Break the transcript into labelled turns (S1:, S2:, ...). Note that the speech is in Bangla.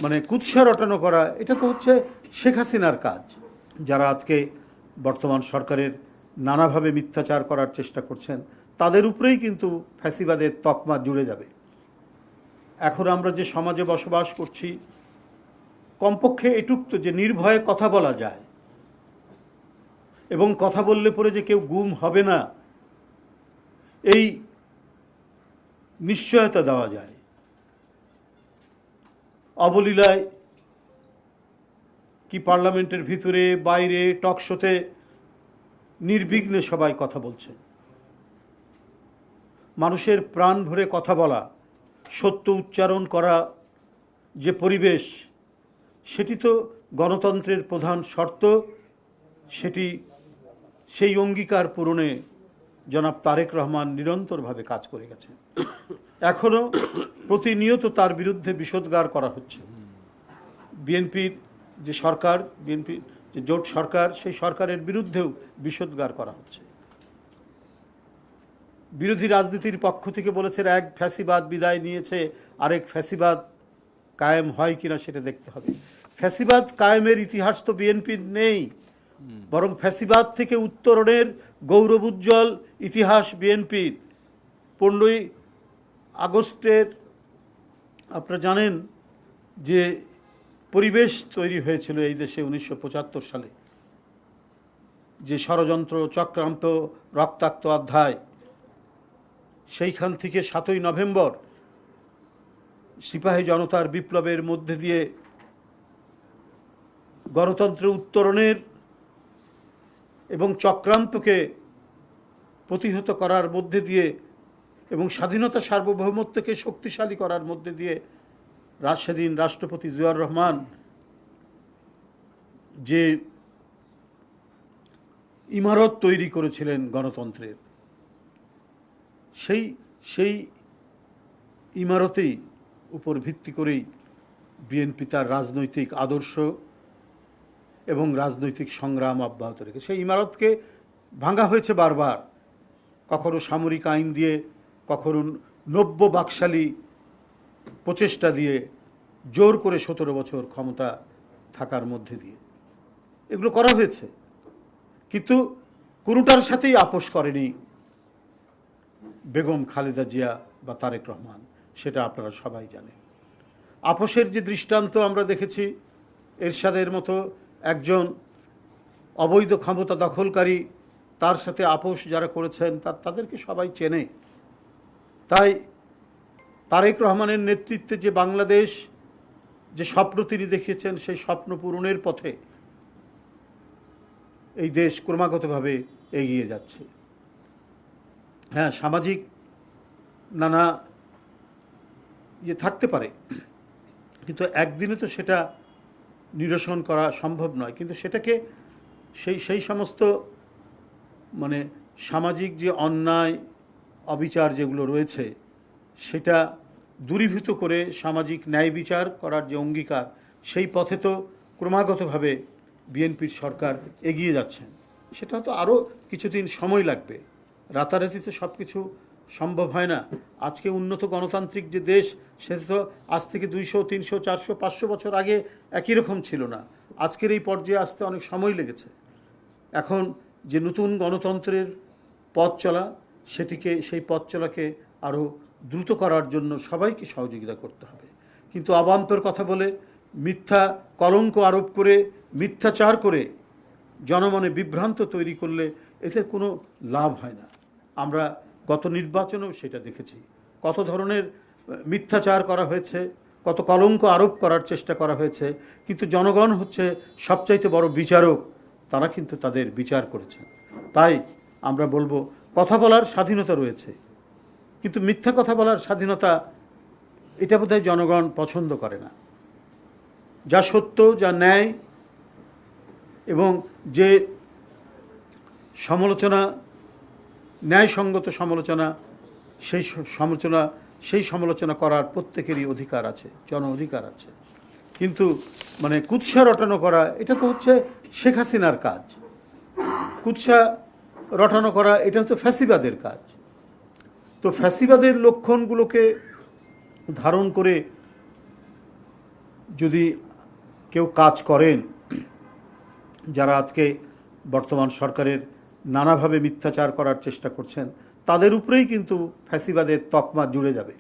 S1: মানে কুৎসা রটানো করা, এটা তো হচ্ছে শেখ হাসিনার কাজ। যারা আজকে বর্তমান সরকারের নানাভাবে মিথ্যাচার করার চেষ্টা করছেন, তাদের উপরেই কিন্তু ফ্যাসিবাদের তকমা জুড়ে যাবে। এখন আমরা যে সমাজে বসবাস করছি, কমপক্ষে এটুক তো যে নির্ভয়ে কথা বলা যায়, এবং কথা বললে পরে যে কেউ গুম হবে না, এই নিশ্চয়তা দেওয়া যায়। অবলীলায় কি পার্লামেন্টের ভিতরে বাইরে টকশোতে নির্বিঘ্নে সবাই কথা বলছে। মানুষের প্রাণ ভরে কথা বলা, সত্য উচ্চারণ করা যে পরিবেশ, সেটি তো গণতন্ত্রের প্রধান শর্ত। সেই অঙ্গীকার পূরণে জনাব তারেক রহমান নিরন্তরভাবে কাজ করে গেছেন। এখনও প্রতিনিয়ত তার বিরুদ্ধে বিষোদ্গার করা হচ্ছে। বিএনপির যে সরকার, বিএনপির যে জোট সরকার, সেই সরকারের বিরুদ্ধেও বিষোদ্গার করা হচ্ছে। বিরোধী রাজনীতির পক্ষ থেকে বলেছে এক ফ্যাসিবাদ বিদায় নিয়েছে, আরেক ফ্যাসিবাদ কায়েম হয় কিনা সেটা দেখতে হবে। ফ্যাসিবাদ কায়েমের ইতিহাস তো বিএনপির নেই, বরং ফ্যাসিবাদ থেকে উত্তরণের গৌরবোজ্জ্বল ইতিহাস বিএনপির। 15ই আগস্টের আপনারা জানেন যে পরিবেশ তৈরি হয়েছিল এই দেশে 1975 সালে, যে ষড়যন্ত্র, চক্রান্ত, রক্তাক্ত অধ্যায়, সেইখান থেকে 7ই নভেম্বর সিপাহী জনতার বিপ্লবের মধ্যে দিয়ে গণতন্ত্র উত্তরণের এবং চক্রান্তকে প্রতিহত করার মধ্যে দিয়ে এবং স্বাধীনতা সার্বভৌমত্বকে শক্তিশালী করার মধ্যে দিয়ে স্বাধীন রাষ্ট্রপতি জিয়াউর রহমান যে ইমারত তৈরি করেছিলেন গণতন্ত্রের, সেই ইমারতেই উপর ভিত্তি করেই বিএনপি তার রাজনৈতিক আদর্শ এবং রাজনৈতিক সংগ্রাম অব্যাহত রেখে সেই ইমারতকে ভাঙা হয়েছে বারবার, কখনো সামরিক আইন দিয়ে, কখনো নব্য বাকশালী প্রচেষ্টা দিয়ে, জোর করে 17 বছর ক্ষমতা থাকার মধ্যে দিয়ে এগুলো করা হয়েছে। কিন্তু কোনোটার সাথেই আপোষ করেনি বেগম খালেদা জিয়া বা তারেক রহমান, সেটা আপনারা সবাই জানেন। আপোষের যে দৃষ্টান্ত আমরা দেখেছি, এরশাদের মতো একজন অবৈধ ক্ষমতা দখলকারী, তার সাথে আপোষ যারা করেছেন তাদেরকে সবাই চেনে। তাই তারেক রহমানের নেতৃত্বে যে বাংলাদেশ, যে স্বপ্ন তিনি দেখিয়েছেন, সেই স্বপ্ন পূরণের পথে এই দেশ ক্রমাগতভাবে এগিয়ে যাচ্ছে। হ্যাঁ, সামাজিক নানা থাকতে পারে, কিন্তু একদিনে তো সেটা নিরসন করা সম্ভব নয়। কিন্তু সেটাকে সেই সমস্ত মানে সামাজিক যে অন্যায় অবিচার যেগুলো রয়েছে, সেটা দূরীভূত করে সামাজিক ন্যায় বিচার করার যে অঙ্গীকার, সেই পথে তো ক্রমাগতভাবে বিএনপির সরকার এগিয়ে যাচ্ছেন। সেটা তো আরও কিছুদিন সময় লাগবে, রাতারাতি তো সব কিছু সম্ভব হয় না। আজকে উন্নত গণতান্ত্রিক যে দেশ, সেটা তো আজ থেকে 200, 300, 400, 500 বছর আগে একই রকম ছিল না। আজকের এই পর্যায়ে আসতে অনেক সময় লেগেছে। এখন যে নতুন গণতন্ত্রের পথ চলা, সেই পথ চলাকে আরও দ্রুত করার জন্য সবাইকে সহযোগিতা করতে হবে। কিন্তু অবান্তর কথা বলে, মিথ্যা কলঙ্ক আরোপ করে, মিথ্যাচার করে জনমনে বিভ্রান্ত তৈরি করলে এতে কোনো লাভ হয় না। আমরা গত নির্বাচনেও সেটা দেখেছি, কত ধরনের মিথ্যাচার করা হয়েছে, কত কলঙ্ক আরোপ করার চেষ্টা করা হয়েছে। কিন্তু জনগণ হচ্ছে সবচাইতে বড় বিচারক, তারা কিন্তু তাদের বিচার করেছেন। তাই আমরা বলবো, কথা বলার স্বাধীনতা রয়েছে, কিন্তু মিথ্যা কথা বলার স্বাধীনতা এটা বোধহয় জনগণ পছন্দ করে না। যা সত্য, যা ন্যায় এবং যে সমালোচনা, ন্যায়সঙ্গত সমালোচনা, সেই সমালোচনা করার প্রত্যেকেরই অধিকার আছে, জন অধিকার আছে। কিন্তু মানে কুৎসা রটানো করা, এটা তো হচ্ছে শেখ হাসিনার কাজ। কুৎসা রটানো করা, এটা হচ্ছে ফ্যাসিবাদের কাজ। তো ফ্যাসিবাদের লক্ষণগুলোকে ধারণ করে যদি কেউ কাজ করেন, যারা আজকে বর্তমান সরকারের নানাভাবে মিথ্যাচার করার চেষ্টা করছেন, তাদের উপরেই কিন্তু ফ্যাসিবাদের তকমা জুড়ে যাবে।